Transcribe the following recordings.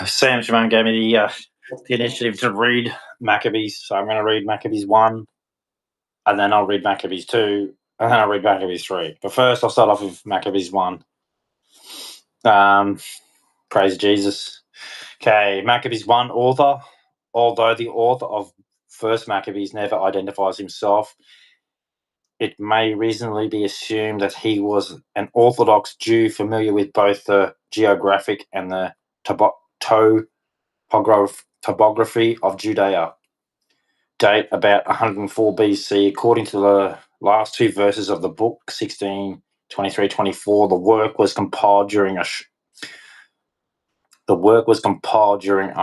Sam Shimon gave me the initiative to read Maccabees, so I'm going to read Maccabees 1, and then I'll read Maccabees 2, and then I'll read Maccabees 3. But first, I'll start off with Maccabees 1. Praise Jesus. Okay, Maccabees 1 author. Although the author of First Maccabees never identifies himself, it may reasonably be assumed that he was an Orthodox Jew familiar with both the geographic and the topography of Judea. Date about 104 BC. According to the last two verses of the book, 16, 23, 24, the work was compiled during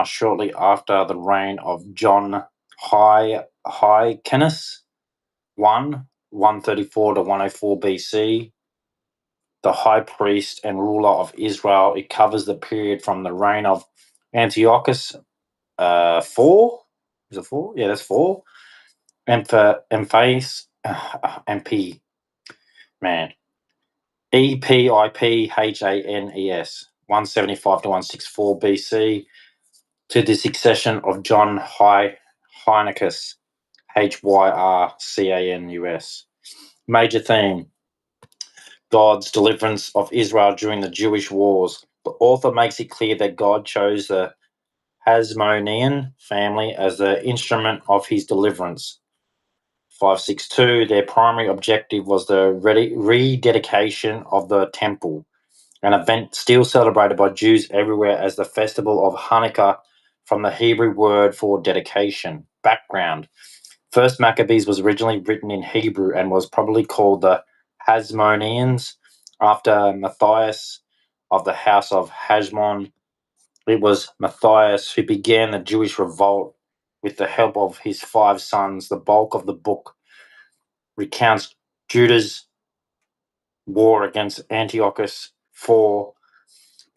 shortly after the reign of John Hyrcanus, 134 to 104 BC, the high priest and ruler of Israel. It covers the period from the reign of Antiochus, 4. Is it 4? Yeah, that's 4. Emphasis, MP, man. Epiphanes, 175 to 164 BC, to the succession of John Hyrcanus, Hyrcanus. Major theme: God's deliverance of Israel during the Jewish wars. The author makes it clear that God chose the Hasmonean family as the instrument of his deliverance. 562, their primary objective was the rededication of the temple, an event still celebrated by Jews everywhere as the festival of Hanukkah, from the Hebrew word for dedication. Background: First Maccabees was originally written in Hebrew and was probably called the Hasmoneans after Matthias of the house of Hashmon. It was Matthias who began the Jewish revolt with the help of his 5 sons. The bulk of the book recounts Judah's war against Antiochus IV,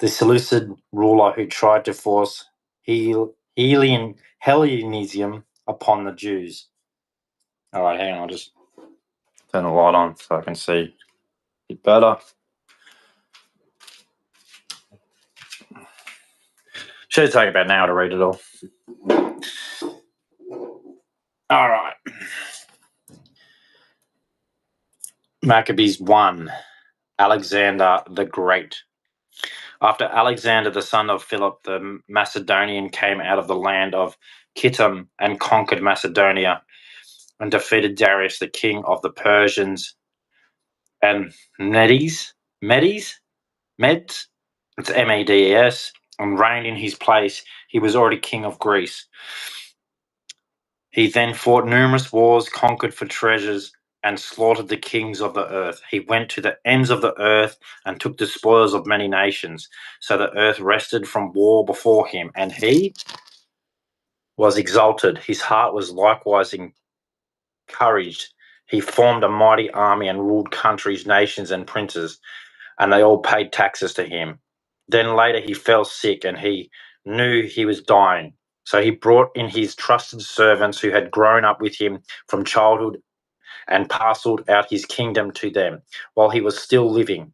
the Seleucid ruler who tried to force Hellenism upon the Jews. All right, hang on, I'll just turn the light on so I can see a bit better. Should take about an hour to read it all. All right. Maccabees 1, Alexander the Great. After Alexander, the son of Philip the Macedonian, came out of the land of Kittim and conquered Macedonia and defeated Darius, the king of the Persians and Medes, it's Medes, and reigned in his place. He was already king of Greece. He then fought numerous wars, conquered for treasures, and slaughtered the kings of the earth. He went to the ends of the earth and took the spoils of many nations. So the earth rested from war before him, and he was exalted. His heart was likewise encouraged. He formed a mighty army and ruled countries, nations, and princes, and they all paid taxes to him. Then later he fell sick, and he knew he was dying. So he brought in his trusted servants who had grown up with him from childhood and parceled out his kingdom to them while he was still living.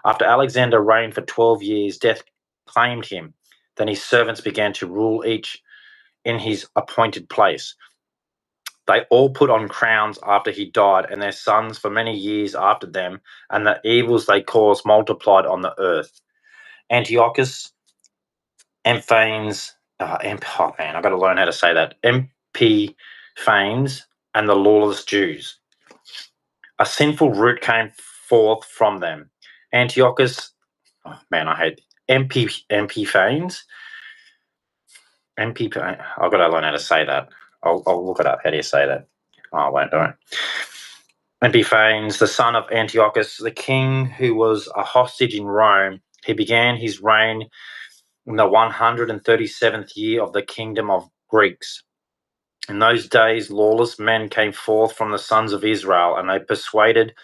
After Alexander reigned for 12 years, death claimed him. Then his servants began to rule, each in his appointed place. They all put on crowns after he died, and their sons for many years after them, and the evils they caused multiplied on the earth. Antiochus, Epiphanes, I've got to learn how to say that, Epiphanes, and the lawless Jews. A sinful root came forth from them. Antiochus, I hate Epiphanes. I've got to learn how to say that. I'll look it up. How do you say that? Oh, I won't do it. Epiphanes, the son of Antiochus, the king who was a hostage in Rome. He began his reign in the 137th year of the kingdom of Greeks. In those days, lawless men came forth from the sons of Israel, and they persuaded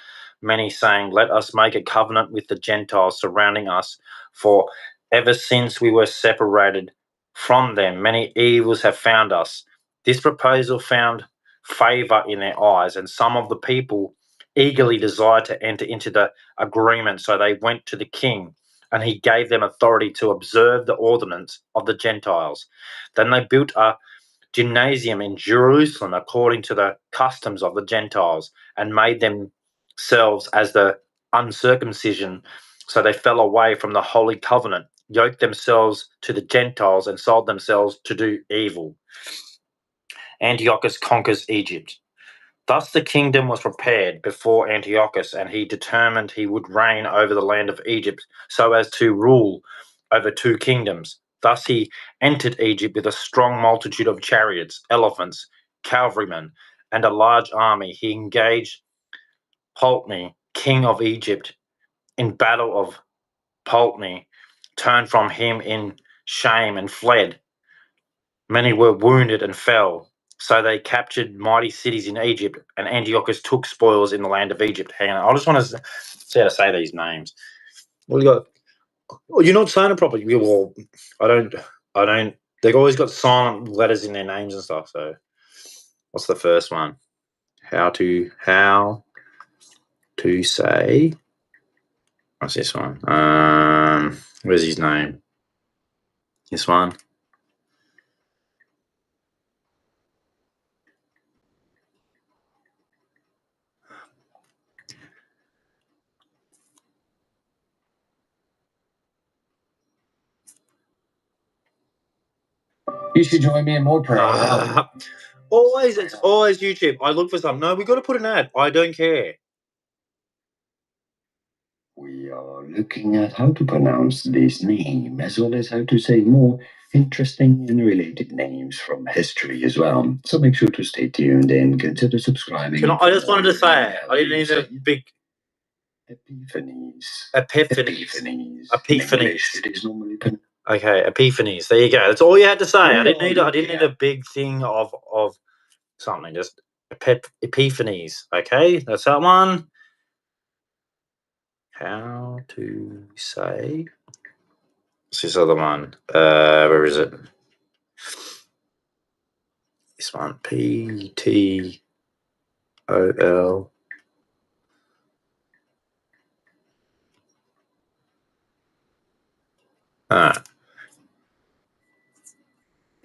many, saying, "Let us make a covenant with the Gentiles surrounding us, for ever since we were separated from them, many evils have found us." This proposal found favor in their eyes, and some of the people eagerly desired to enter into the agreement. So they went to the king and he gave them authority to observe the ordinance of the Gentiles. Then they built a gymnasium in Jerusalem according to the customs of the Gentiles, and made themselves as the uncircumcision. So they fell away from the holy covenant, yoked themselves to the Gentiles, and sold themselves to do evil. Antiochus conquers Egypt. Thus the kingdom was prepared before Antiochus, and he determined he would reign over the land of Egypt so as to rule over two kingdoms. Thus he entered Egypt with a strong multitude of chariots, elephants, cavalrymen, and a large army. He engaged Ptolemy, king of Egypt, in battle of Ptolemy, turned from him in shame and fled. Many were wounded and fell. So they captured mighty cities in Egypt, and Antiochus took spoils in the land of Egypt. Hang on, I just want to see how to say these names. What do you got? Oh, you're not saying it properly. Well, I don't. They've always got silent letters in their names and stuff. So, what's the first one? How to say? What's this one? Where's his name? This one. You should join me in more prayer. It's always YouTube. I look for something. No, we got to put an ad. I don't care. We are looking at how to pronounce this name, as well as how to say more interesting and related names from history as well. So make sure to stay tuned and consider subscribing. I just wanted to say it. I didn't need a big Epiphanies. Epiphanies. It is normally Okay, Epiphanies. There you go. That's all you had to say. I didn't need a big thing of something. Just Epiphanies. Okay, that's that one. How to say? What's this other one? Where is it? This one. PTOL.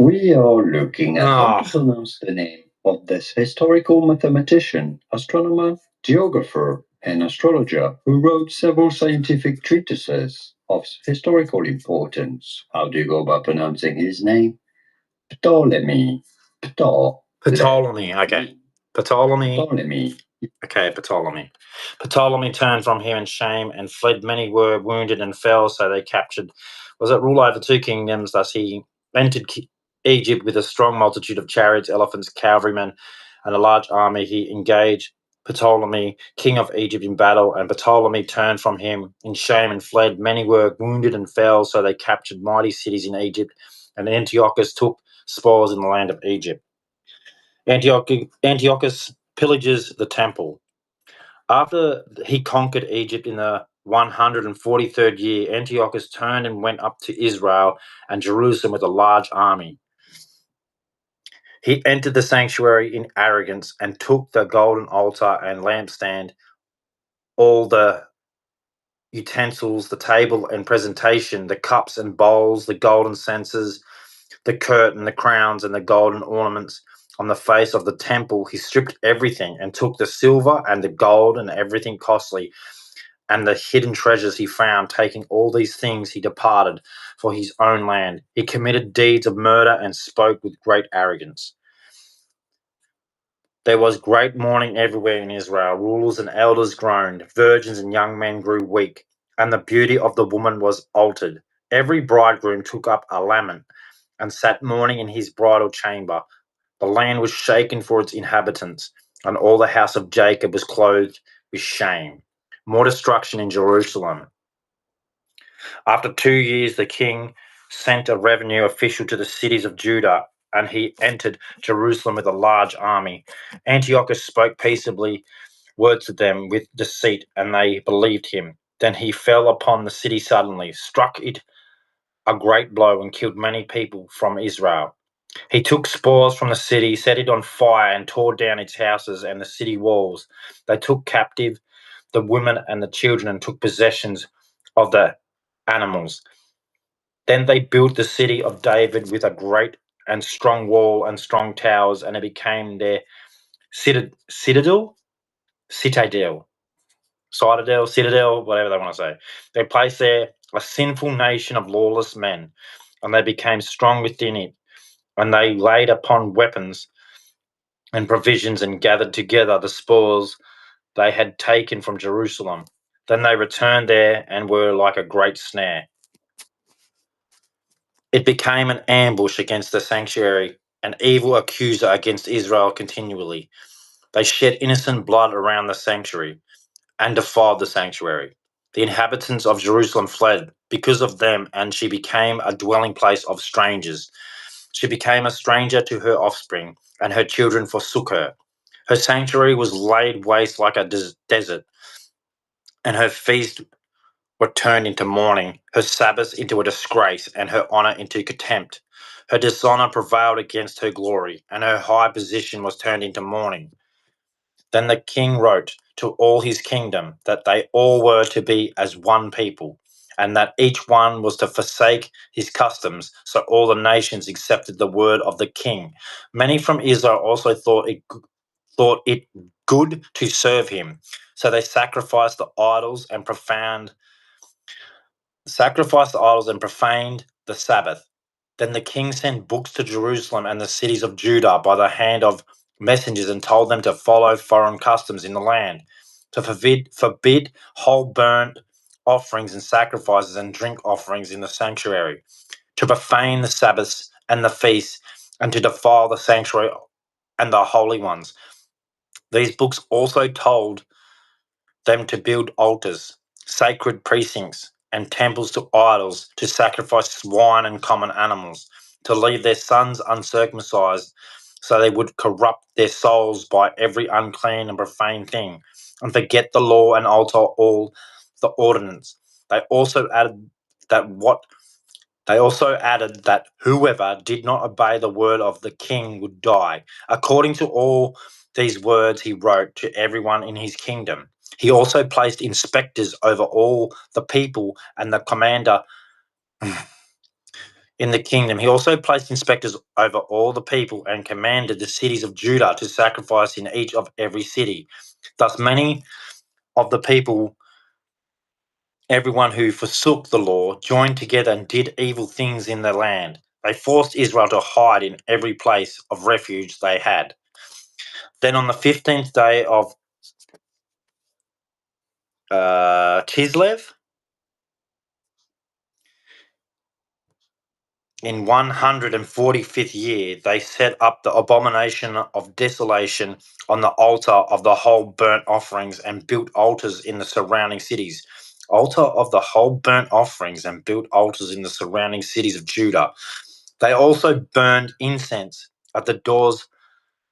We are looking at how to pronounce the name of this historical mathematician, astronomer, geographer, and astrologer who wrote several scientific treatises of historical importance. How do you go about pronouncing his name? Ptolemy. Ptolemy. Okay. Ptolemy. Okay, Ptolemy. Ptolemy turned from him in shame and fled. Many were wounded and fell, so they captured. Was it rule over two kingdoms? Thus he entered Egypt with a strong multitude of chariots, elephants, cavalrymen, and a large army. He engaged Ptolemy, king of Egypt, in battle, and Ptolemy turned from him in shame and fled. Many were wounded and fell, so they captured mighty cities in Egypt, and Antiochus took spoils in the land of Egypt. Antiochus pillages the temple. After he conquered Egypt in the 143rd year, Antiochus turned and went up to Israel and Jerusalem with a large army. He entered the sanctuary in arrogance and took the golden altar and lampstand, all the utensils, the table and presentation, the cups and bowls, the golden censers, the curtain, the crowns, and the golden ornaments on the face of the temple. He stripped everything and took the silver and the gold and everything costly and the hidden treasures he found. Taking all these things, he departed for his own land. He committed deeds of murder and spoke with great arrogance. There was great mourning everywhere in Israel. Rulers and elders groaned, virgins and young men grew weak, and the beauty of the woman was altered. Every bridegroom took up a lament and sat mourning in his bridal chamber. The land was shaken for its inhabitants, and all the house of Jacob was clothed with shame. More destruction in Jerusalem. After 2 years, the king sent a revenue official to the cities of Judah, and he entered Jerusalem with a large army. Antiochus spoke peaceably words to them with deceit, and they believed him. Then he fell upon the city suddenly, struck it a great blow, and killed many people from Israel. He took spoils from the city, set it on fire, and tore down its houses and the city walls. They took captive the women and the children and took possessions of the animals. Then they built the city of David with a great and strong wall and strong towers, and it became their citadel, citadel, whatever they want to say. They placed there a sinful nation of lawless men, and they became strong within it. And they laid upon weapons and provisions and gathered together the spoils they had taken from Jerusalem. Then they returned there and were like a great snare. It became an ambush against the sanctuary, an evil accuser against Israel continually. They shed innocent blood around the sanctuary and defiled the sanctuary. The inhabitants of Jerusalem fled because of them, and she became a dwelling place of strangers. She became a stranger to her offspring, and her children forsook her. Her sanctuary was laid waste like a desert, and her feasts were turned into mourning, her Sabbaths into a disgrace, and her honor into contempt. Her dishonor prevailed against her glory, and her high position was turned into mourning. Then the king wrote to all his kingdom that they all were to be as one people, and that each one was to forsake his customs. So all the nations accepted the word of the king. Many from Israel also thought it good to serve him. So they sacrificed the idols and profaned the Sabbath. Then the king sent books to Jerusalem and the cities of Judah by the hand of messengers and told them to follow foreign customs in the land, to forbid whole burnt offerings and sacrifices and drink offerings in the sanctuary, to profane the Sabbaths and the feasts, and to defile the sanctuary and the holy ones. These books also told them to build altars, sacred precincts, and temples to idols, to sacrifice swine and common animals, to leave their sons uncircumcised, so they would corrupt their souls by every unclean and profane thing, and forget the law and alter all the ordinance. They also added that what they also added that whoever did not obey the word of the king would die. According to all these words he wrote to everyone in his kingdom. He also placed inspectors over all the people and the commander in the kingdom. He also placed inspectors over all the people and commanded the cities of Judah to sacrifice in each of every city. Thus many of the people, everyone who forsook the law, joined together and did evil things in the land. They forced Israel to hide in every place of refuge they had. Then on the 15th day of Chislev, in 145th year, they set up the abomination of desolation on the altar of the whole burnt offerings and built altars in the surrounding cities. Altar of the whole burnt offerings and built altars in the surrounding cities of Judah. They also burned incense at the doors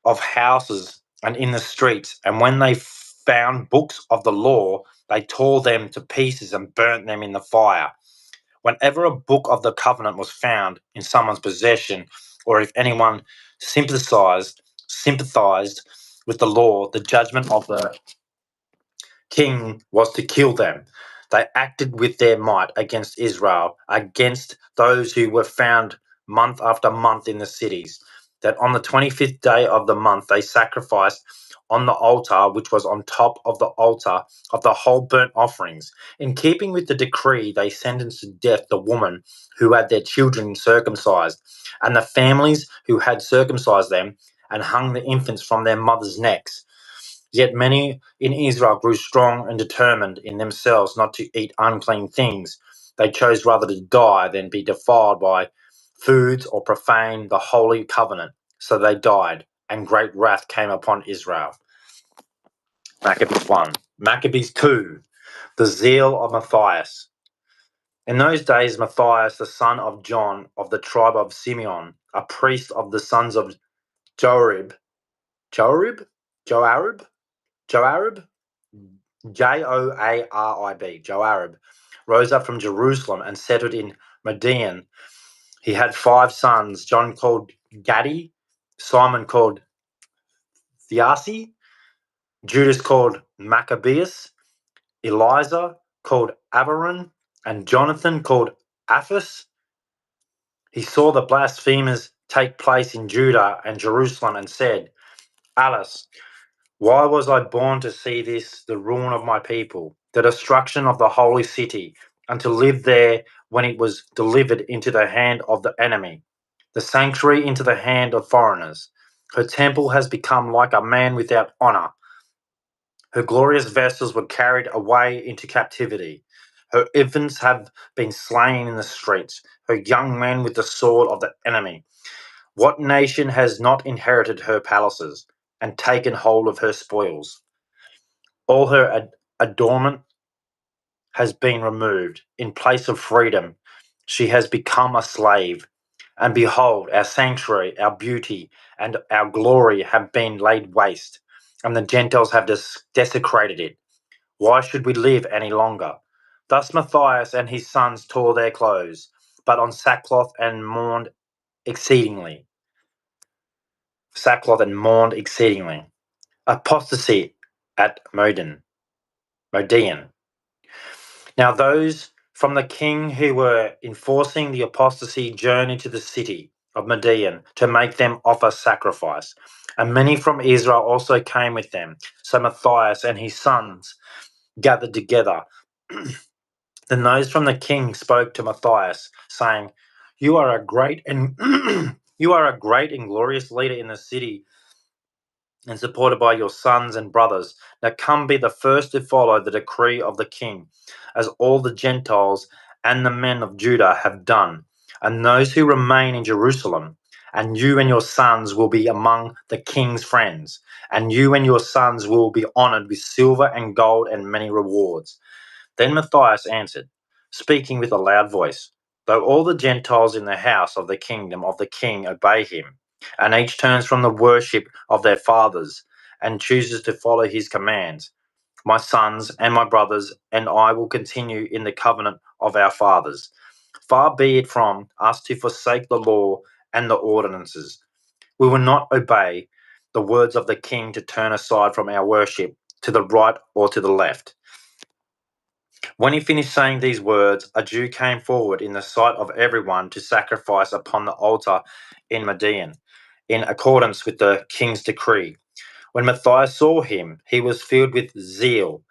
of houses and in the streets. And when they found books of the law, they tore them to pieces and burnt them in the fire. Whenever a book of the covenant was found in someone's possession, or if anyone sympathized with the law, the judgment of the king was to kill them. They acted with their might against Israel, against those who were found month after month in the cities. That on the 25th day of the month they sacrificed on the altar which was on top of the altar of the whole burnt offerings. In keeping with the decree, they sentenced to death the woman who had their children circumcised, and the families who had circumcised them, and hung the infants from their mothers' necks. Yet many in Israel grew strong and determined in themselves not to eat unclean things. They chose rather to die than be defiled by foods or profane the holy covenant. So they died, and great wrath came upon Israel. Maccabees 1. Maccabees 2. The zeal of Matthias. In those days, Matthias, the son of John of the tribe of Simeon, a priest of the sons of Joarib, Joarib, Joarib, Joarib, Joarib, rose up from Jerusalem and settled in Median. He had 5 sons, John called Gadi, Simon called Thiasi, Judas called Maccabeus, Eliza called Avaran, And Jonathan called Aphis. He saw the blasphemers take place in Judah and Jerusalem and said, Alas, why was I born to see this, the ruin of my people, the destruction of the holy city, and to live there when it was delivered into the hand of the enemy, the sanctuary into the hand of foreigners? Her temple has become like a man without honor. Her glorious vessels were carried away into captivity. Her infants have been slain in the streets, her young men with the sword of the enemy. What nation has not inherited her palaces and taken hold of her spoils? All her adornment has been removed. In place of freedom, she has become a slave. And behold, our sanctuary, our beauty, and our glory have been laid waste, and the Gentiles have desecrated it. Why should we live any longer? Thus Matthias and his sons tore their clothes, but on sackcloth and mourned exceedingly. Sackcloth and mourned exceedingly. Apostasy at Modean. Now those from the king who were enforcing the apostasy journeyed to the city of Median to make them offer sacrifice. And many from Israel also came with them. So Matthias and his sons gathered together. Then those from the king spoke to Matthias, saying, You are a great and you are a great and glorious leader in the city, and supported by your sons and brothers. Now come, be the first to follow the decree of the king, as all the Gentiles and the men of Judah have done, and those who remain in Jerusalem. And you and your sons will be among the king's friends, and you and your sons will be honored with silver and gold and many rewards. Then Matthias answered, speaking with a loud voice, Though all the Gentiles in the house of the kingdom of the king obey him, and each turns from the worship of their fathers and chooses to follow his commands, my sons and my brothers and I will continue in the covenant of our fathers. Far be it from us to forsake the law and the ordinances. We will not obey the words of the king to turn aside from our worship to the right or to the left. When he finished saying these words, a Jew came forward in the sight of everyone to sacrifice upon the altar in Median, in accordance with the king's decree. When Matthias saw him, he was filled with zeal,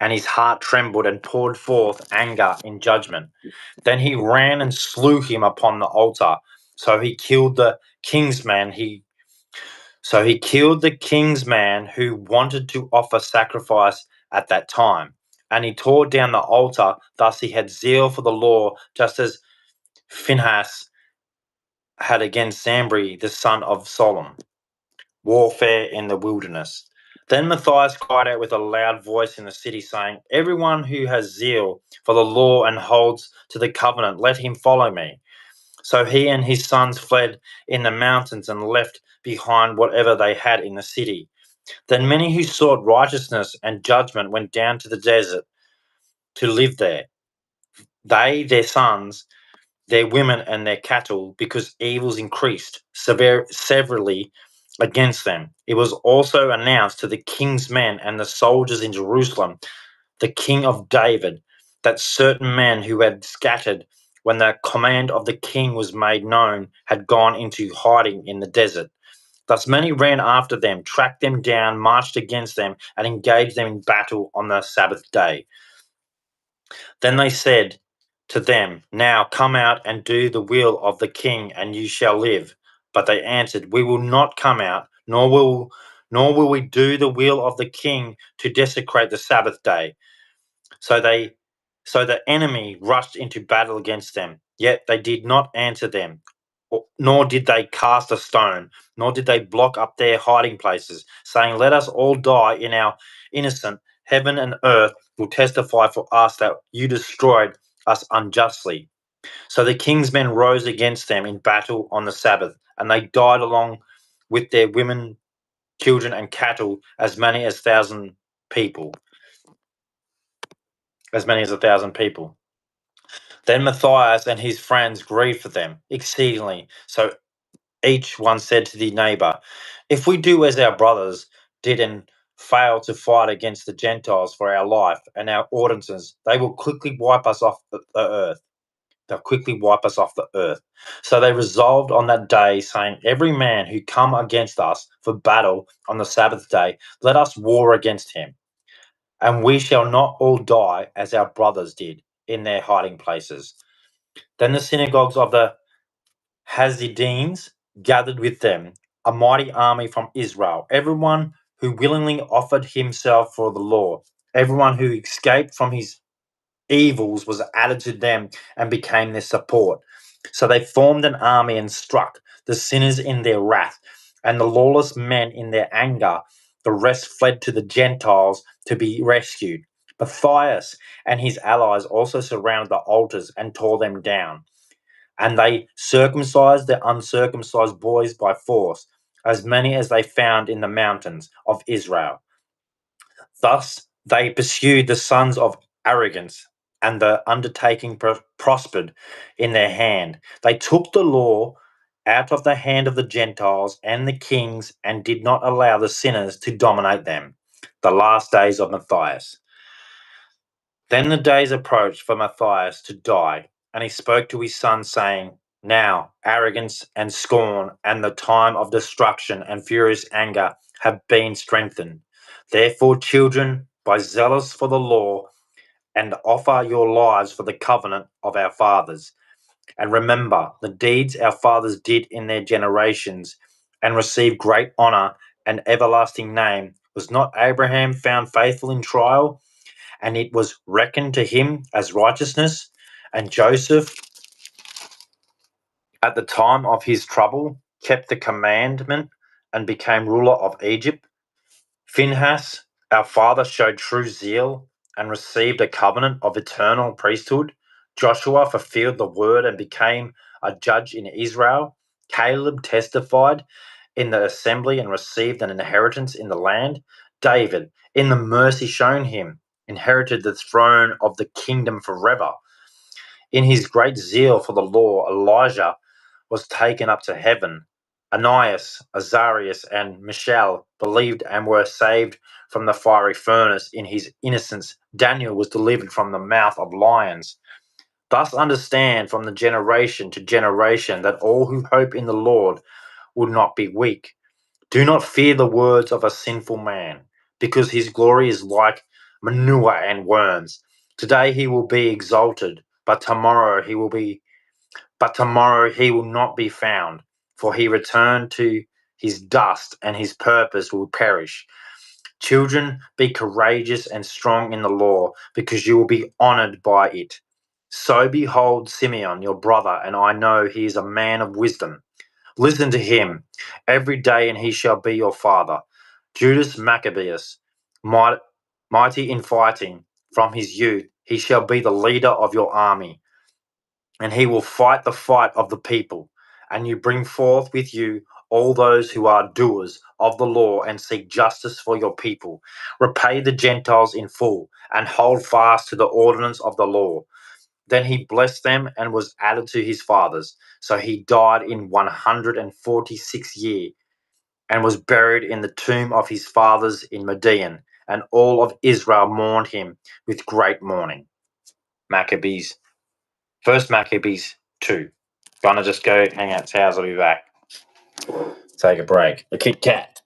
and his heart trembled and poured forth anger in judgment. Then he ran and slew him upon the altar. So he killed the king's man. He killed the king's man who wanted to offer sacrifice at that time. And he tore down the altar. Thus he had zeal for the law, just as Phinehas had against Zambri, the son of Solomon. Warfare in the wilderness. Then Matthias cried out with a loud voice in the city, saying, Everyone who has zeal for the law and holds to the covenant, let him follow me. So he and his sons fled in the mountains and left behind whatever they had in the city. Then many who sought righteousness and judgment went down to the desert to live there. They, their sons, their women, and their cattle, because evils increased severely against them. It was also announced to the king's men and the soldiers in Jerusalem, the king of David, that certain men who had scattered when the command of the king was made known had gone into hiding in the desert. Thus many ran after them, tracked them down, marched against them, and engaged them in battle on the Sabbath day. Then they said to them, Now come out and do the will of the king, and you shall live. But they answered, We will not come out, nor will we do the will of the king to desecrate the Sabbath day. So the enemy rushed into battle against them, yet they did not answer them, nor did they cast a stone, nor did they block up their hiding places, saying, Let us all die in our innocent. Heaven and earth will testify for us that you destroyed us unjustly. So the king's men rose against them in battle on the Sabbath, and they died along with their women, children, and cattle, as many as 1,000 people. As many as 1,000 people. Then Matthias and his friends grieved for them exceedingly. So each one said to the neighbor, If we do as our brothers did and fail to fight against the Gentiles for our life and our ordinances, they will quickly wipe us off the earth. They'll quickly wipe us off the earth. So they resolved on that day, saying, every man who come against us for battle on the Sabbath day, let us war against him. And we shall not all die as our brothers did in their hiding places. Then the synagogues of the Hasidims gathered with them, a mighty army from Israel, everyone who willingly offered himself for the law, everyone who escaped from his evils was added to them and became their support. So they formed an army and struck the sinners in their wrath, and the lawless men in their anger. The rest fled to the Gentiles to be rescued. Matthias and his allies also surrounded the altars and tore them down. And they circumcised the uncircumcised boys by force, as many as they found in the mountains of Israel. Thus they pursued the sons of arrogance, and the undertaking prospered in their hand. They took the law out of the hand of the Gentiles and the kings, and did not allow the sinners to dominate them. The last days of Matthias. Then the days approached for Matthias to die, and he spoke to his son, saying, now arrogance and scorn and the time of destruction and furious anger have been strengthened. Therefore, children, be zealous for the law and offer your lives for the covenant of our fathers. And remember the deeds our fathers did in their generations and received great honor and everlasting name. Was not Abraham found faithful in trial, and it was reckoned to him as righteousness? And Joseph, at the time of his trouble, kept the commandment and became ruler of Egypt. Phinehas, our father, showed true zeal and received a covenant of eternal priesthood. Joshua fulfilled the word and became a judge in Israel. Caleb testified in the assembly and received an inheritance in the land. David, in the mercy shown him, inherited the throne of the kingdom forever. In his great zeal for the law, Elijah was taken up to heaven. Ananias, Azarias, and Mishael believed and were saved from the fiery furnace. In his innocence, Daniel was delivered from the mouth of lions. Thus understand from the generation to generation that all who hope in the Lord will not be weak. Do not fear the words of a sinful man, because his glory is like manure and worms. Today he will be exalted, but tomorrow he will not be found, for he returned to his dust, and his purpose will perish. Children, be courageous and strong in the law, because you will be honored by it. So behold Simeon, your brother, and I know he is a man of wisdom. Listen to him every day, and he shall be your father. Judas Maccabeus, mighty in fighting from his youth, he shall be the leader of your army, and he will fight the fight of the people. And you bring forth with you all those who are doers of the law and seek justice for your people. Repay the Gentiles in full and hold fast to the ordinance of the law. Then he blessed them and was added to his fathers. So he died in 146 years and was buried in the tomb of his fathers in Median. And all of Israel mourned him with great mourning. Maccabees. First Maccabees 2. Gonna just go hang out at house. I'll be back. Take a break. The Kit Kat.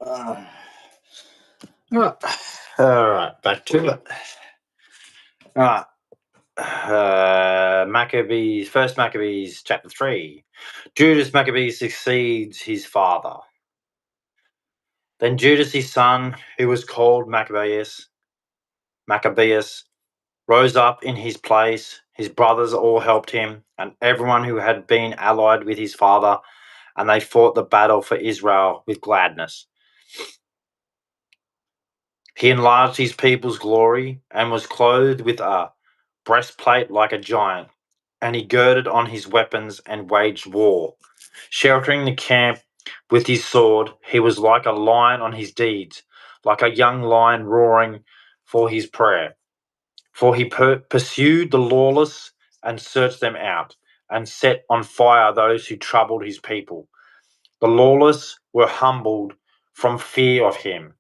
Uh, all right, back to it. All right. Maccabees, First Maccabees, chapter 3. Judas Maccabees succeeds his father. Then Judas his son, who was called Maccabeus, rose up in his place. His brothers all helped him, and everyone who had been allied with his father, and they fought the battle for Israel with gladness. He enlarged his people's glory, and was clothed with a breastplate like a giant, and he girded on his weapons and waged war. Sheltering the camp with his sword, he was like a lion on his deeds, like a young lion roaring for his prey. For he pursued the lawless and searched them out, and set on fire those who troubled his people. The lawless were humbled from fear of him,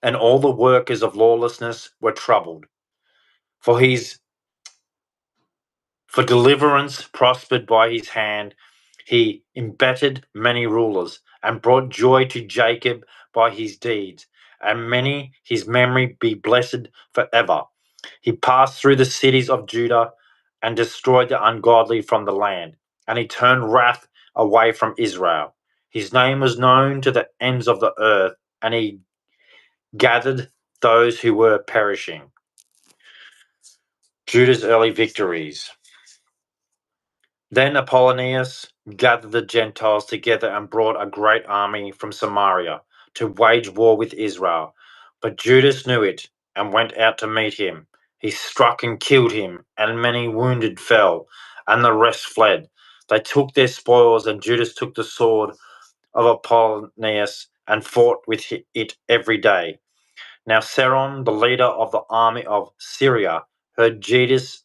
and all the workers of lawlessness were troubled. For his For deliverance prospered by his hand. He embittered many rulers, and brought joy to Jacob by his deeds, and many his memory be blessed forever. He passed through the cities of Judah, and destroyed the ungodly from the land, and he turned wrath away from Israel. His name was known to the ends of the earth, and he gathered those who were perishing. Judah's early victories. Then Apollonius gathered the Gentiles together and brought a great army from Samaria to wage war with Israel. But Judas knew it and went out to meet him. He struck and killed him, and many wounded fell, and the rest fled. They took their spoils, and Judas took the sword of Apollonius and fought with it every day. Now Seron, the leader of the army of Syria, heard Judas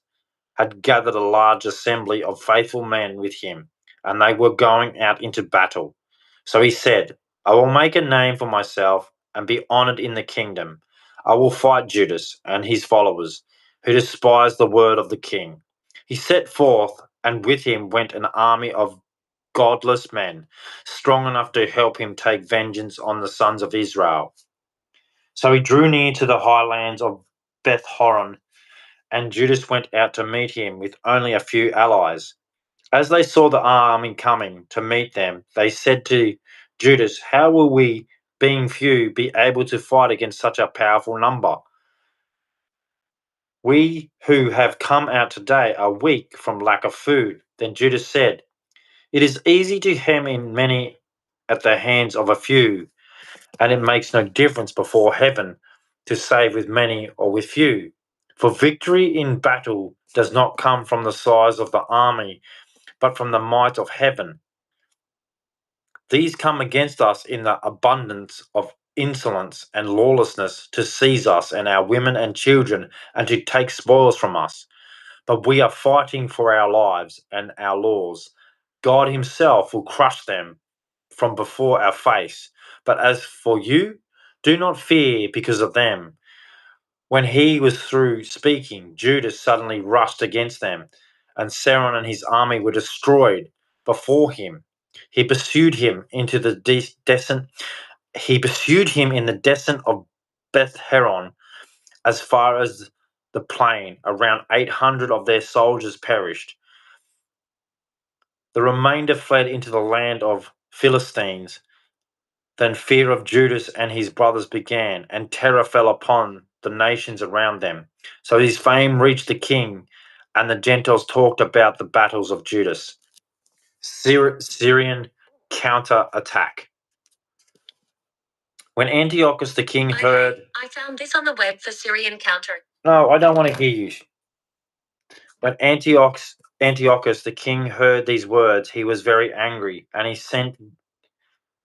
had gathered a large assembly of faithful men with him, and they were going out into battle. So he said, I will make a name for myself and be honored in the kingdom. I will fight Judas and his followers, who despise the word of the king. He set forth, and with him went an army of godless men, strong enough to help him take vengeance on the sons of Israel. So he drew near to the highlands of Beth Horon, and Judas went out to meet him with only a few allies. As they saw the army coming to meet them, they said to Judas, how will we, being few, be able to fight against such a powerful number? We who have come out today are weak from lack of food. Then Judas said, it is easy to hem in many at the hands of a few, and it makes no difference before heaven to save with many or with few. For victory in battle does not come from the size of the army, but from the might of heaven. These come against us in the abundance of insolence and lawlessness to seize us and our women and children and to take spoils from us. But we are fighting for our lives and our laws. God himself will crush them from before our face. But as for you, do not fear because of them. When he was through speaking, Judas suddenly rushed against them, and Seron and his army were destroyed before him. He pursued him into the descent. He pursued him in the descent of Beth Heron as far as the plain. Around 800 of their soldiers perished. The remainder fled into the land of Philistines. Then fear of Judas and his brothers began, and terror fell upon the nations around them. So his fame reached the king, and the Gentiles talked about the battles of Judas. Syrian counterattack. When Antiochus the king heard... I found this on the web for Syrian counter. No, I don't want to hear you. When Antiochus the king heard these words, he was very angry, and he sent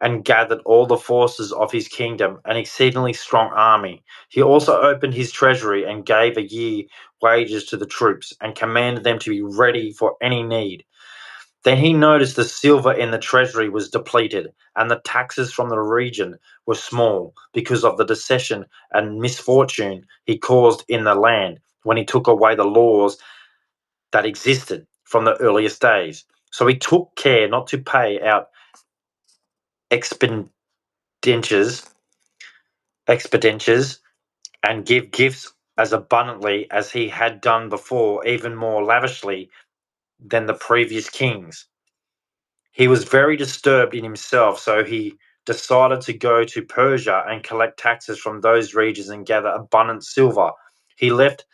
and gathered all the forces of his kingdom, an exceedingly strong army. He also opened his treasury and gave a year wages to the troops, and commanded them to be ready for any need. Then he noticed the silver in the treasury was depleted, and the taxes from the region were small because of the dissension and misfortune he caused in the land when he took away the laws that existed from the earliest days. So he took care not to pay out expenditures, and give gifts as abundantly as he had done before, even more lavishly than the previous kings. He was very disturbed in himself, so he decided to go to Persia and collect taxes from those regions and gather abundant silver. He left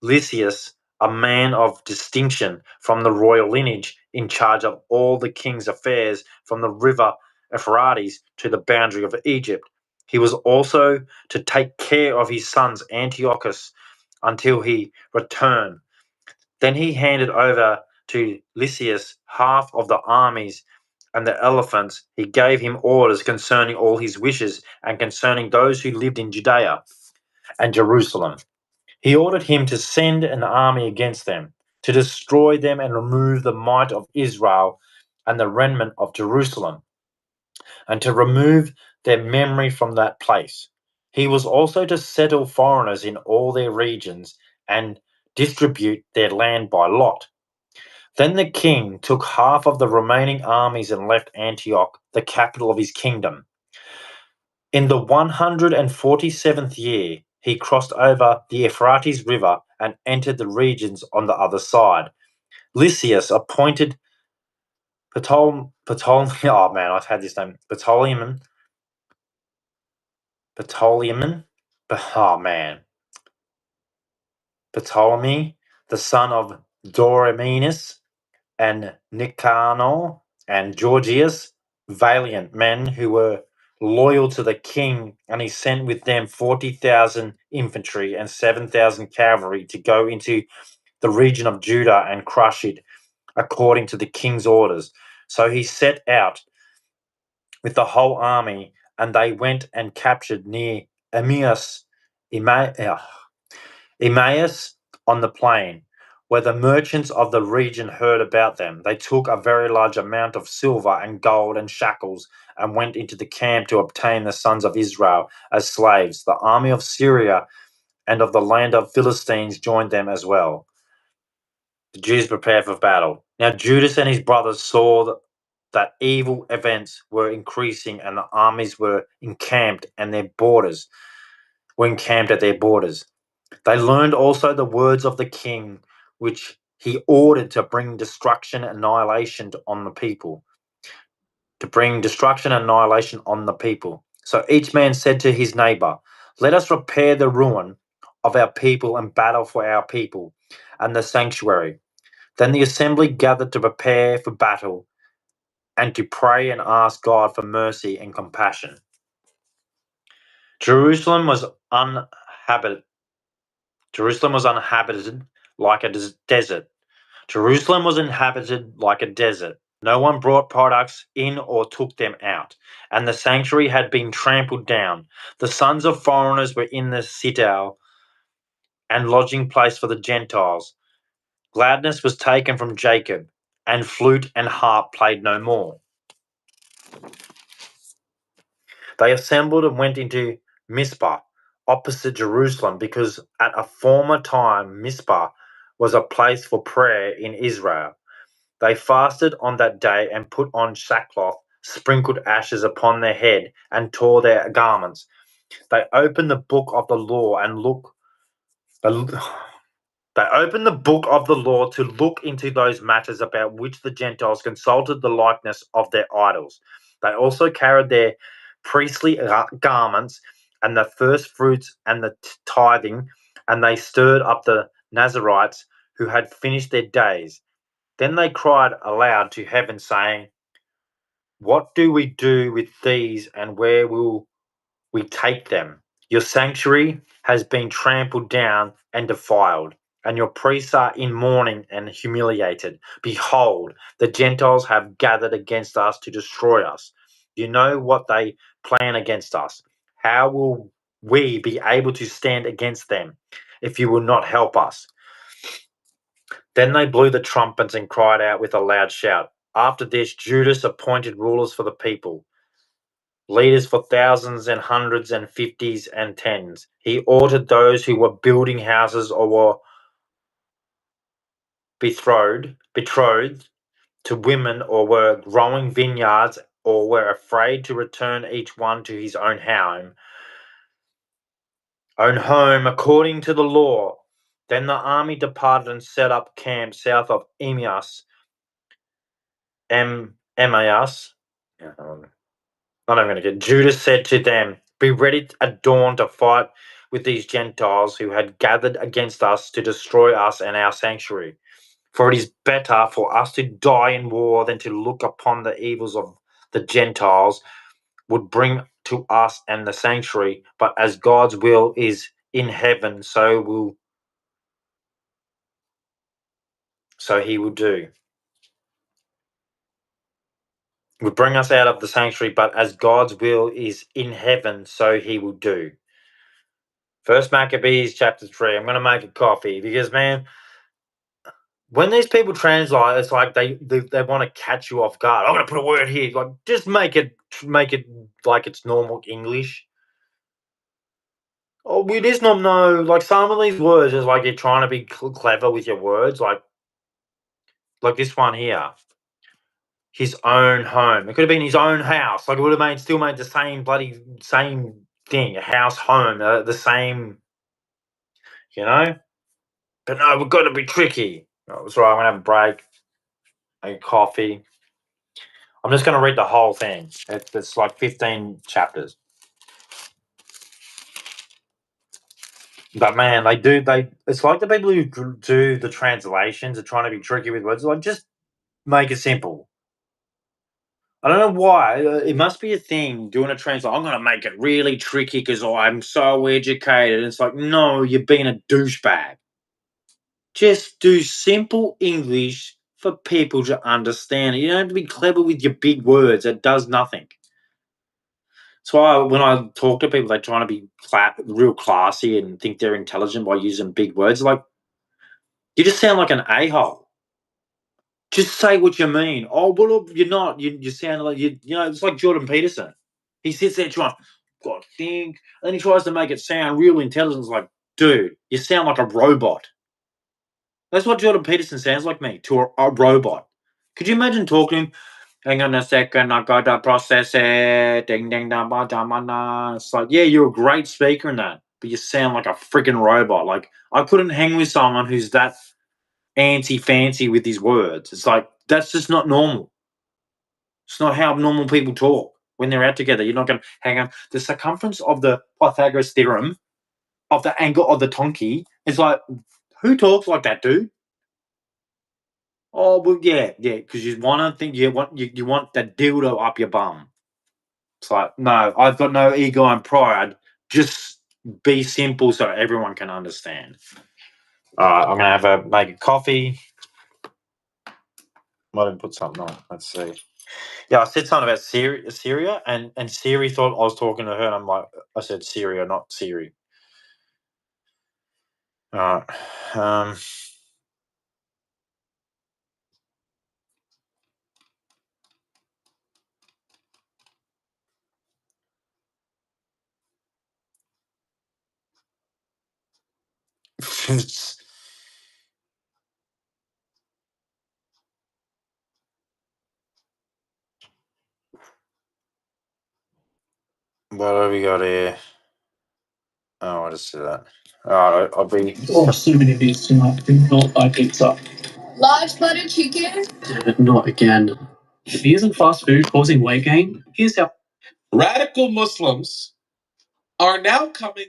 Lysias, a man of distinction from the royal lineage, in charge of all the king's affairs from the river Euphrates to the boundary of Egypt. He was also to take care of his sons Antiochus until he returned. Then he handed over to Lysias half of the armies and the elephants. He gave him orders concerning all his wishes and concerning those who lived in Judea and Jerusalem. He ordered him to send an army against them, to destroy them and remove the might of Israel and the remnant of Jerusalem, and to remove their memory from that place. He was also to settle foreigners in all their regions and distribute their land by lot. Then the king took half of the remaining armies and left Antioch, the capital of his kingdom. In the 147th year, he crossed over the Euphrates River and entered the regions on the other side. Lysias appointed Ptolemy, oh man, I've had this name, Ptolemy, the son of Doremanus, and Nicanor and Georgius, valiant men who were loyal to the king, and he sent with them 40,000 infantry and 7,000 cavalry to go into the region of Judah and crush it according to the king's orders. So he set out with the whole army, and they went and captured near Emmaus, Emmaus on the plain, where the merchants of the region heard about them. They took a very large amount of silver and gold and shackles and went into the camp to obtain the sons of Israel as slaves. The army of Syria and of the land of Philistines joined them as well. The Jews prepared for battle. Now Judas and his brothers saw that evil events were increasing and the armies were encamped at their borders. They learned also the words of the king, which he ordered to bring destruction and annihilation on the people. So each man said to his neighbor, "Let us repair the ruin of our people and battle for our people and the sanctuary." Then the assembly gathered to prepare for battle and to pray and ask God for mercy and compassion. Jerusalem was uninhabited. Like a desert. Jerusalem was inhabited like a desert. No one brought products in or took them out, and the sanctuary had been trampled down. The sons of foreigners were in the citadel and lodging place for the Gentiles. Gladness was taken from Jacob, and flute and harp played no more. They assembled and went into Mizpah, opposite Jerusalem, because at a former time Mizpah was a place for prayer in Israel. They fasted on that day and put on sackcloth, sprinkled ashes upon their head, and tore their garments. They opened the book of the law and They opened the book of the law to look into those matters about which the Gentiles consulted the likeness of their idols. They also carried their priestly garments and the first fruits and the tithing, and they stirred up the Nazarites who had finished their days. Then they cried aloud to heaven, saying, "What do we do with these, and where will we take them? Your sanctuary has been trampled down and defiled, and your priests are in mourning and humiliated. Behold, the Gentiles have gathered against us to destroy us. You know what they plan against us. How will we be able to stand against them if you will not help us?" Then they blew the trumpets and cried out with a loud shout. After this, Judas appointed rulers for the people, leaders for thousands and hundreds and fifties and tens. He ordered those who were building houses or were betrothed to women or were growing vineyards or were afraid to return each one to his own home, according to the law. Then the army departed and set up camp south of Emmaus. Emmaus. I'm going to get. Judas said to them, "Be ready at dawn to fight with these Gentiles who had gathered against us to destroy us and our sanctuary. For it is better for us to die in war than to look upon the evils of the Gentiles would bring to us and the sanctuary. But as God's will is in heaven, so he will do. Would bring us out of the sanctuary, but as God's will is in heaven, so he will do." First Maccabees chapter 3. I'm going to make a coffee because, man, when these people translate, it's like they want to catch you off guard. I'm going to put a word here. Like, just make it like it's normal English. Oh, we just not know. Like, some of these words is like you're trying to be clever with your words. Like this one here. His own home. It could have been his own house. Like, it would have still made the same thing. A house, home, the same. You know. But no, we've got to be tricky. Oh, that's right. I'm gonna have a break. A coffee. I'm just going to read the whole thing. It's like 15 chapters. But man, it's like the people who do the translations are trying to be tricky with words. Like, just make it simple. I don't know why. It must be a thing doing a translation. I'm going to make it really tricky because I'm so educated. It's like, no, you're being a douchebag. Just do simple English for people to understand. You don't have to be clever with your big words. It does nothing. So when I talk to people, they're trying to be real classy and think they're intelligent by using big words. Like, you just sound like an a-hole. Just say what you mean. Oh, well, look, you're not. You sound like it's like Jordan Peterson. He sits there trying, God, think, and then he tries to make it sound real intelligent. It's like, dude, you sound like a robot. That's what Jordan Peterson sounds like to a robot. Could you imagine talking to him? Hang on a second, I got to process it. Ding, ding, da, ba, da, ma, na. It's like, yeah, you're a great speaker in that, but you sound like a freaking robot. Like, I couldn't hang with someone who's that anti-fancy with his words. It's like, that's just not normal. It's not how normal people talk when they're out together. You're not going to hang on. The circumference of the Pythagoras theorem of the angle of the donkey is like, who talks like that, dude? Oh, well, yeah, because you want to think you want that dildo up your bum. It's like, no, I've got no ego and pride. Just be simple so everyone can understand. I'm gonna make a coffee. Might even put something on. Let's see. Yeah, I said something about Syria, and Siri thought I was talking to her, and I'm like, I said Syria, not Siri. All right. What have we got here? Oh, I just see that. All right, I'll be. Oh, so many of these tonight. Do not buy pizza. Large butter chicken. Not again. If isn't fast food causing weight gain, here's how. Radical Muslims are now coming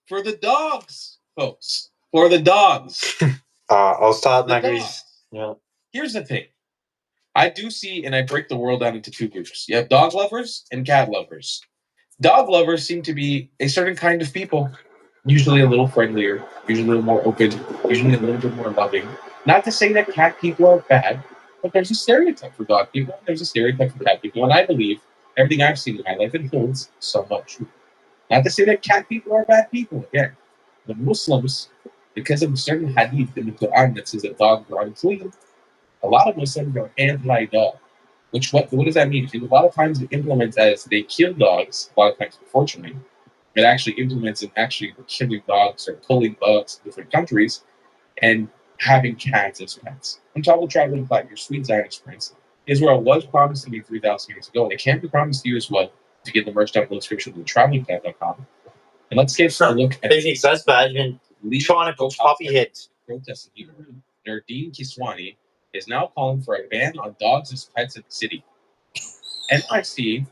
for the dogs, folks. For the dogs. I'll start The Maccabees. dogs. Yeah. Here's the thing. I do see, and I break the world down into two groups. You have dog lovers and cat lovers. Dog lovers seem to be a certain kind of people, usually a little friendlier, usually a little more open, usually a little bit more loving. Not to say that cat people are bad, but there's a stereotype for dog people, there's a stereotype for cat people, and I believe everything I've seen in my life holds somewhat true. Not to say that cat people are bad people. Again, the Muslims, because of a certain hadith in the Quran that says that dogs are unclean, a lot of Muslims are anti-dog. What does that mean? Because a lot of times it implements as they kill dogs. A lot of times, unfortunately, it actually implements in actually killing dogs or pulling dogs in different countries and having cats as pets. I'm talking traveling by your sweet Zionist prince. Israel was promised to me 3,000 years ago, and it can be promised to you as well to get the merch down below description to travelingplan.com. And let's get a look at Anything so bad, even trying to cook puppy heads. Protests in Iran. Nardine Kiswani is now calling for a ban on dogs as pets in the city. NYC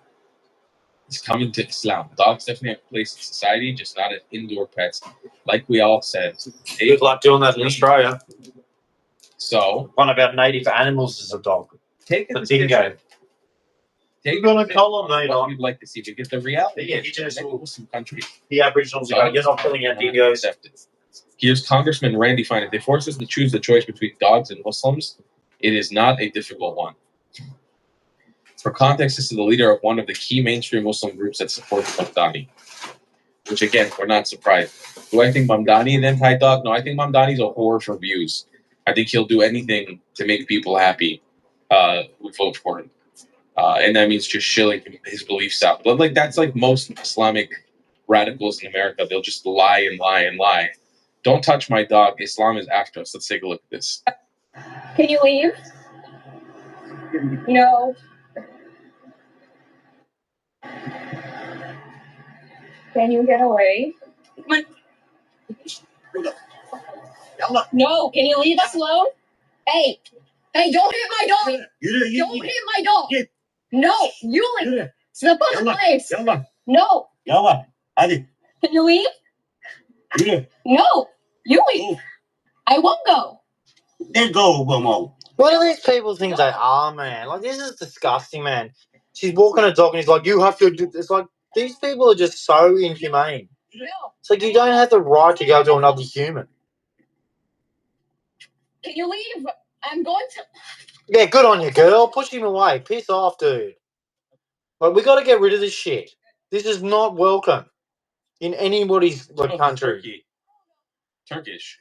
is coming to Islam. Dogs definitely have a place in society, just not as indoor pets, like we all said. Good luck doing that in Australia. So, one of our native animals is a dog. Take a The decision. dingo. Take You're gonna a colonise what on. you'd like to see, because the reality The is indigenous that Muslim countries. The Aboriginals are going, you're not killing our dingoes. Here's Congressman Randy Fine. If they force us to choose the choice between dogs and Muslims, it is not a difficult one. For context, this is the leader of one of the key mainstream Muslim groups that supports Mamdani. Which, again, we're not surprised. Do I think Mamdani is anti-dog? No, I think Mamdani's a whore for views. I think he'll do anything to make people happy who vote for him. And that means just shilling his beliefs out. But like that's like most Islamic radicals in America. They'll just lie and lie and lie. Don't touch my dog. Islam is after us. Let's take a look at this. Can you leave? No. Can you get away? No, can you leave us alone? Hey, don't hit my dog. Don't hit my dog. No, you leave. Step on the place. No. Can you leave? No, you leave. I won't go. Then go, Bomo. What do these people think they are, man? Like, this is disgusting, man. She's walking a dog and he's like, you have to do. It's like, these people are just so inhumane. No. It's like, you don't have the right to go to another human. Can you leave? I'm going to. Yeah, good on you, girl. Push him away. Piss off, dude. Like, we got to get rid of this shit. This is not welcome in anybody's country. Turkish.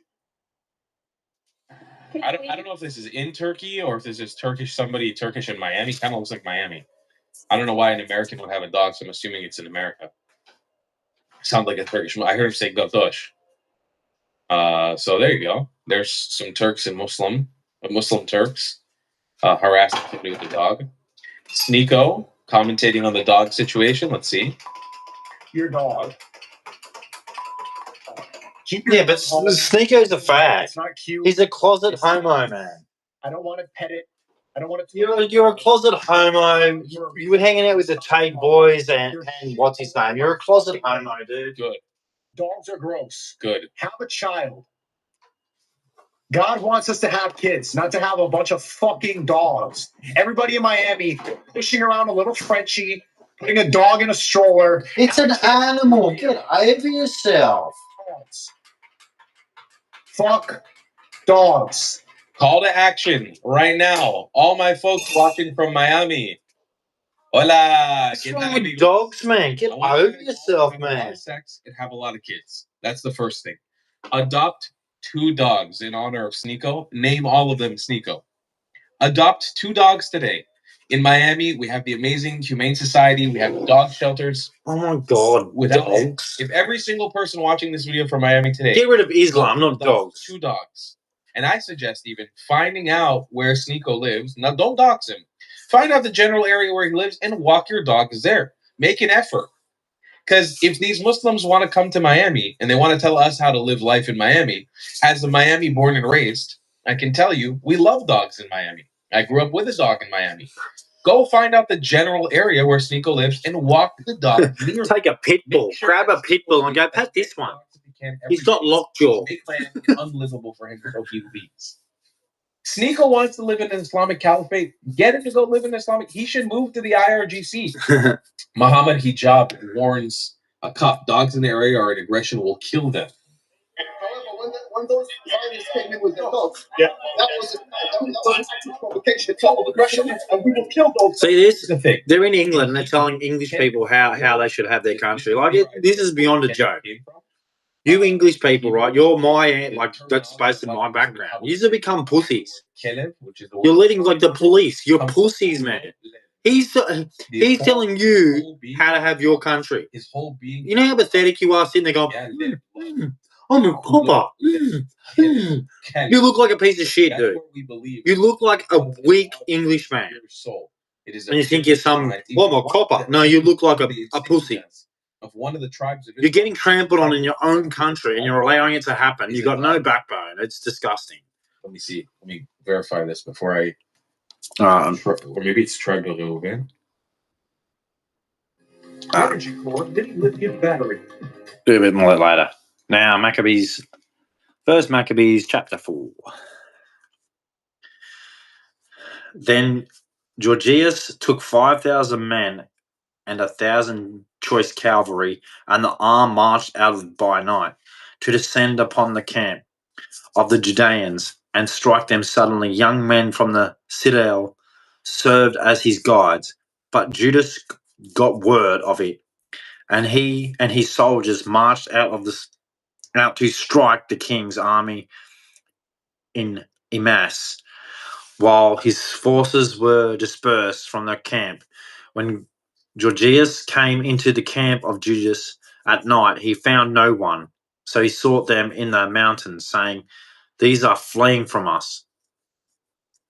I don't know if this is in Turkey or if this is Turkish in Miami. Kind of looks like Miami. I don't know why an American would have a dog, so I'm assuming it's in America. Sounds like a Turkish. I heard him say Gatosh. So there you go. There's some Turks and Muslim Turks harassing somebody with a dog. Sneeko commentating on the dog situation. Let's see. Your dog. Yeah, but Sneeko's a fag. It's not cute. He's a closet homo, man. I don't want to pet it. I don't want to. You're a closet homo. You were hanging out with the Tate boys and what's his name? You're a closet homo, dude. Good. Dogs are gross. Good. Have a child. God wants us to have kids, not to have a bunch of fucking dogs. Everybody in Miami pushing around a little Frenchie, putting a dog in a stroller. It's an animal. Get over yourself. Dogs. Fuck dogs. Call to action right now. All my folks watching from Miami. Hola. What's wrong with dogs, man? Get over yourself, man. Have a lot of sex and have a lot of kids. That's the first thing. Adopt 2 dogs in honor of Sneeko. Name all of them Sneeko. Adopt 2 dogs today. In Miami, we have the amazing Humane Society. We have dog shelters. Oh my God, dogs. If every single person watching this video from Miami today... Get rid of Islam, not dogs. 2 dogs. And I suggest even finding out where Sneeko lives. Now, don't dox him. Find out the general area where he lives and walk your dogs there. Make an effort. Because if these Muslims want to come to Miami and they want to tell us how to live life in Miami, as a Miami born and raised, I can tell you, we love dogs in Miami. I grew up with a dog in Miami. Go find out the general area where Sneeko lives and walk the dog. Take a pit bull. Grab a pit bull and go, pat this one. He's got lockjaw. Make Miami unlivable for him to go human beings. Sneeko wants to live in an Islamic caliphate. Get him to go live in Islamic. He should move to the IRGC. Muhammad Hijab warns a cop dogs in the area are an aggression will kill them. However, when those foreigners came in with their dogs, that was a provocation, total aggression, and we will kill those. See, this is the thing. They're in England and they're telling English people how they should have their country. Like, this is beyond a joke. You English people, right? You're that's supposed to be my background. You just become pussies. You're leading like the police. You're pussies, man. He's telling you how to have your country. You know how pathetic you are sitting there going, I'm a copper. You look like a piece of shit, dude. What we believe. You look like a weak English man. Soul. It is and you think you're some, I'm a copper. No, you look like a pussy. Of one of the tribes of You're getting trampled on in your own country and you're allowing it to happen. You've got no backbone. It's disgusting. Let me see. Let me verify this before I... or maybe it's tribe of Oven. Energy core, lithium battery. Do a bit more later. Now, Maccabees, 1 Maccabees chapter 4. Then Georgius took 5,000 men and 1,000 choice cavalry, and the arm marched out by night to descend upon the camp of the Judeans and strike them suddenly. Young men from the citadel served as his guides, but Judas got word of it, and he and his soldiers marched out to strike the king's army in Emmaus, while his forces were dispersed from the camp. When Georgius came into the camp of Judas at night, he found no one. So he sought them in the mountains, saying, "These are fleeing from us."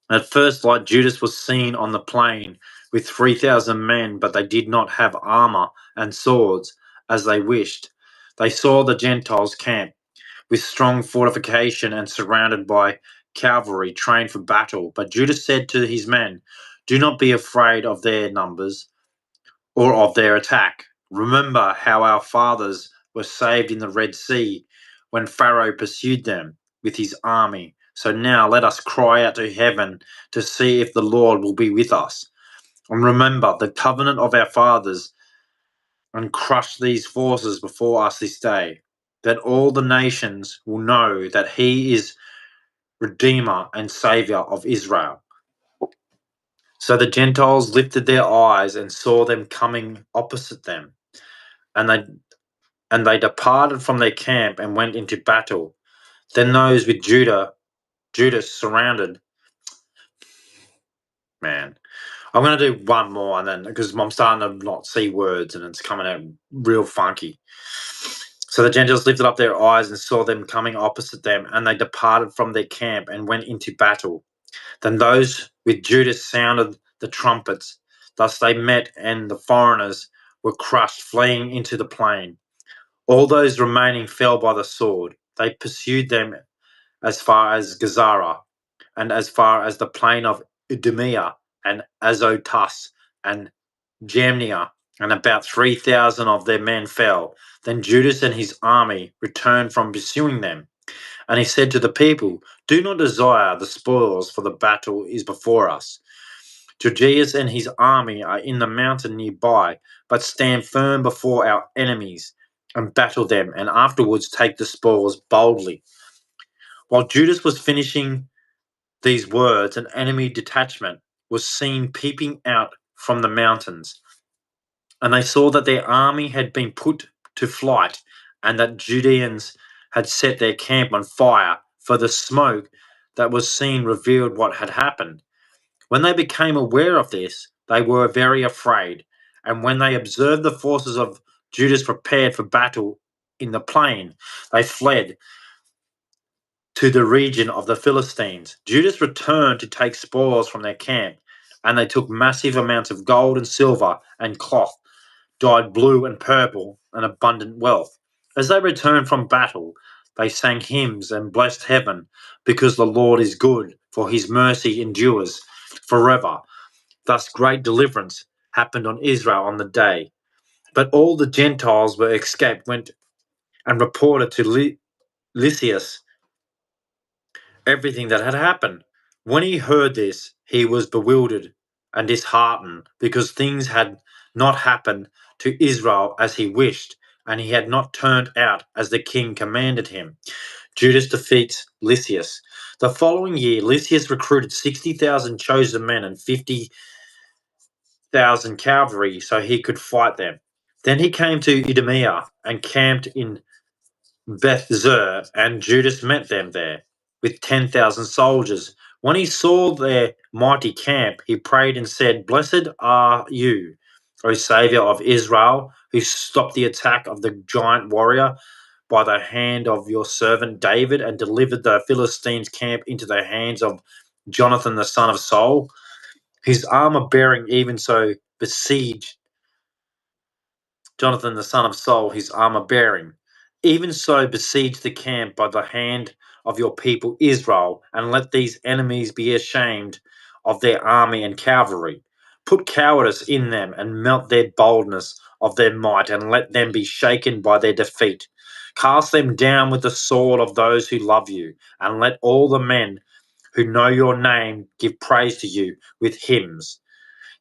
At first light, Judas was seen on the plain with 3,000 men, but they did not have armor and swords as they wished. They saw the Gentiles' camp with strong fortification and surrounded by cavalry trained for battle. But Judas said to his men, "Do not be afraid of their numbers or of their attack. Remember how our fathers were saved in the Red Sea when Pharaoh pursued them with his army. So now let us cry out to heaven to see if the Lord will be with us. And remember the covenant of our fathers and crush these forces before us this day, that all the nations will know that he is Redeemer and Savior of Israel." So the Gentiles lifted their eyes and saw them coming opposite them, and they departed from their camp and went into battle. Then those with Judas surrounded. Man, I'm going to do one more, and then because I'm starting to not see words and it's coming out real funky. So the Gentiles lifted up their eyes and saw them coming opposite them, and they departed from their camp and went into battle. Then those with Judas sounded the trumpets. Thus they met, and the foreigners were crushed, fleeing into the plain. All those remaining fell by the sword. They pursued them as far as Gazara, and as far as the plain of Idumea, and Azotus, and Jamnia, and about 3,000 of their men fell. Then Judas and his army returned from pursuing them. And he said to the people, "Do not desire the spoils, for the battle is before us. Georgius and his army are in the mountain nearby, but stand firm before our enemies and battle them, and afterwards take the spoils boldly." While Judas was finishing these words, an enemy detachment was seen peeping out from the mountains, and they saw that their army had been put to flight, and that Judeans had set their camp on fire, for the smoke that was seen revealed what had happened. When they became aware of this, they were very afraid, and when they observed the forces of Judas prepared for battle in the plain, they fled to the region of the Philistines. Judas returned to take spoils from their camp, and they took massive amounts of gold and silver and cloth, dyed blue and purple, and abundant wealth. As they returned from battle, they sang hymns and blessed heaven, because the Lord is good, for his mercy endures forever. Thus great deliverance happened on Israel on the day. But all the Gentiles were escaped, went and reported to Lysias everything that had happened. When he heard this, he was bewildered and disheartened, because things had not happened to Israel as he wished, and he had not turned out as the king commanded him. Judas defeats Lysias. The following year, Lysias recruited 60,000 chosen men and 50,000 cavalry so he could fight them. Then he came to Idumea and camped in Beth-zur, and Judas met them there with 10,000 soldiers. When he saw their mighty camp, he prayed and said, "Blessed are you, O Saviour of Israel, who stopped the attack of the giant warrior by the hand of your servant David, and delivered the Philistines' camp into the hands of Jonathan the son of Saul. His armor bearing even so besieged Jonathan the son of Saul, his armor bearing. Even so besiege the camp by the hand of your people Israel, and let these enemies be ashamed of their army and cavalry. Put cowardice in them, and melt their boldness of their might, and let them be shaken by their defeat. Cast them down with the sword of those who love you, and let all the men who know your name give praise to you with hymns.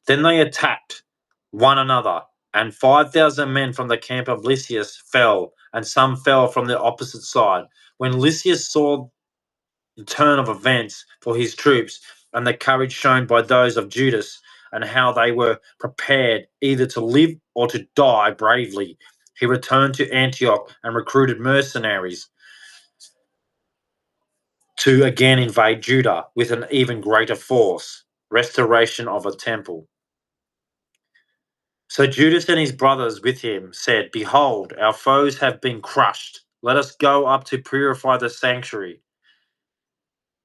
Then they attacked one another, and 5,000 men from the camp of Lysias fell, and some fell from the opposite side. When Lysias saw the turn of events for his troops, and the courage shown by those of Judas, and how they were prepared either to live or to die bravely, he returned to Antioch and recruited mercenaries to again invade Judah with an even greater force. Restoration of a temple. So Judas and his brothers with him said, Behold, our foes have been crushed. Let us go up to purify the sanctuary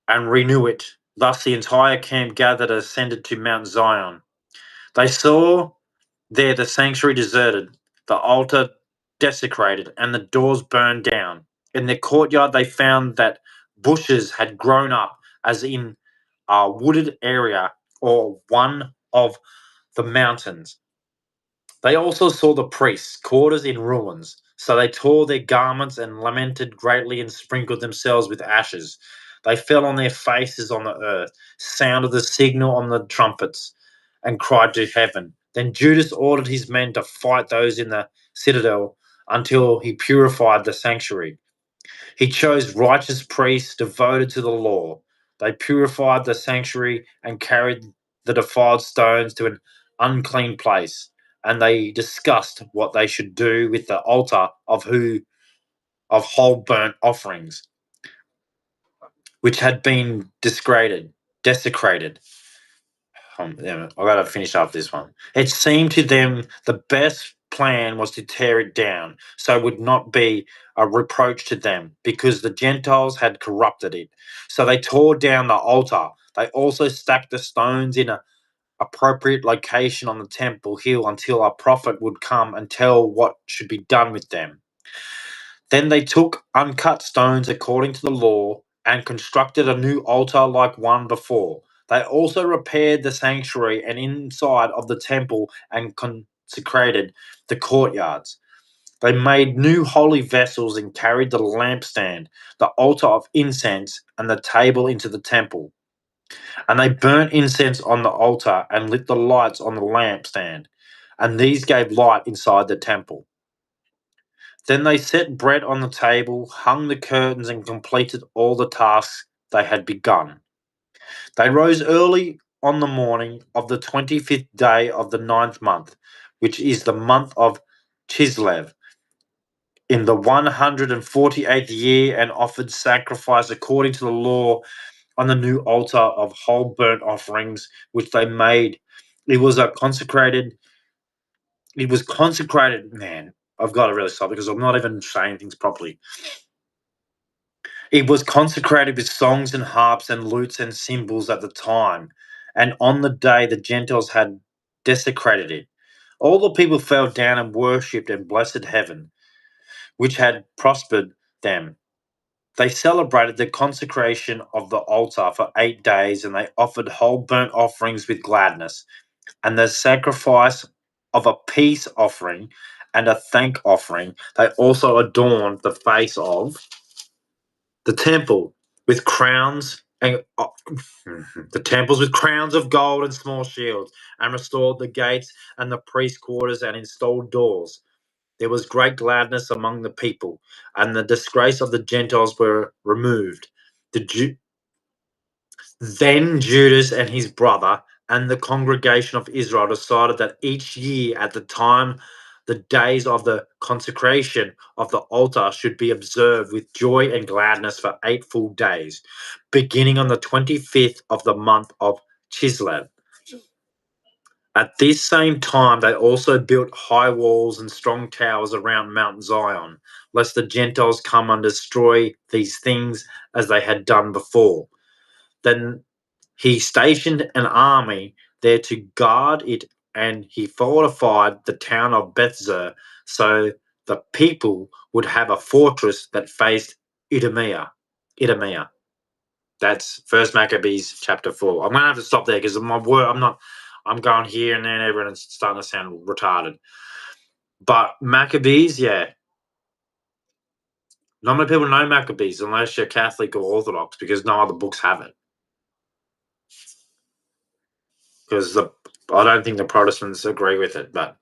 and renew it. Thus the entire camp gathered and ascended to Mount Zion. They saw there the sanctuary deserted, the altar desecrated, and the doors burned down. In the courtyard they found that bushes had grown up as in a wooded area or one of the mountains. They also saw the priests' quarters in ruins, so they tore their garments and lamented greatly and sprinkled themselves with ashes. They fell on their faces on the earth, sounded the signal on the trumpets, and cried to heaven. Then Judas ordered his men to fight those in the citadel until he purified the sanctuary. He chose righteous priests devoted to the law. They purified the sanctuary and carried the defiled stones to an unclean place, and they discussed what they should do with the altar of whole burnt offerings, which had been desecrated. I gotta finish up this one. It seemed to them the best plan was to tear it down, so it would not be a reproach to them, because the Gentiles had corrupted it. So they tore down the altar. They also stacked the stones in an appropriate location on the temple hill until a prophet would come and tell what should be done with them. Then they took uncut stones according to the law and constructed a new altar like one before. They also repaired the sanctuary and inside of the temple and consecrated the courtyards. They made new holy vessels and carried the lampstand, the altar of incense, and the table into the temple. And they burnt incense on the altar and lit the lights on the lampstand, and these gave light inside the temple. Then they set bread on the table, hung the curtains, and completed all the tasks they had begun. They rose early on the morning of the 25th day of the 9th month, which is the month of Chislev, in the 148th year, and offered sacrifice according to the law on the new altar of whole burnt offerings, which they made. It was consecrated, man. I've got to really stop because I'm not even saying things properly. It was consecrated with songs and harps and lutes and cymbals at the time, and on the day the Gentiles had desecrated it. All the people fell down and worshipped and blessed heaven, which had prospered them. They celebrated the consecration of the altar for 8 days, and they offered whole burnt offerings with gladness, and the sacrifice of a peace offering and a thank offering. They also adorned the face of the temple with crowns and the temples with crowns of gold and small shields, and restored the gates and the priest quarters and installed doors. There was great gladness among the people, and the disgrace of the Gentiles were removed. Then Judas and his brother and the congregation of Israel decided that each year at the time the days of the consecration of the altar should be observed with joy and gladness for 8 full days, beginning on the 25th of the month of Chislev. At this same time, they also built high walls and strong towers around Mount Zion, lest the Gentiles come and destroy these things as they had done before. Then he stationed an army there to guard it, and he fortified the town of Bethzer, so the people would have a fortress that faced Idumea. That's First Maccabees chapter 4. I'm gonna have to stop there because my word, I'm going here and then everyone's starting to sound retarded. But Maccabees, yeah. Not many people know Maccabees unless you're Catholic or Orthodox because no other books have it. Because I don't think the Protestants agree with it, but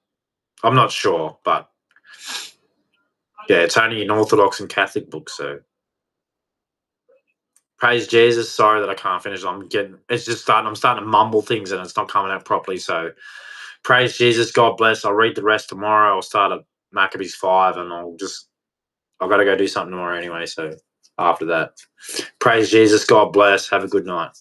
I'm not sure. But yeah, it's only in Orthodox and Catholic books. So praise Jesus. Sorry that I can't finish. I'm starting to mumble things and it's not coming out properly. So praise Jesus. God bless. I'll read the rest tomorrow. I'll start at Maccabees 5 and I've got to go do something tomorrow anyway. So after that, praise Jesus. God bless. Have a good night.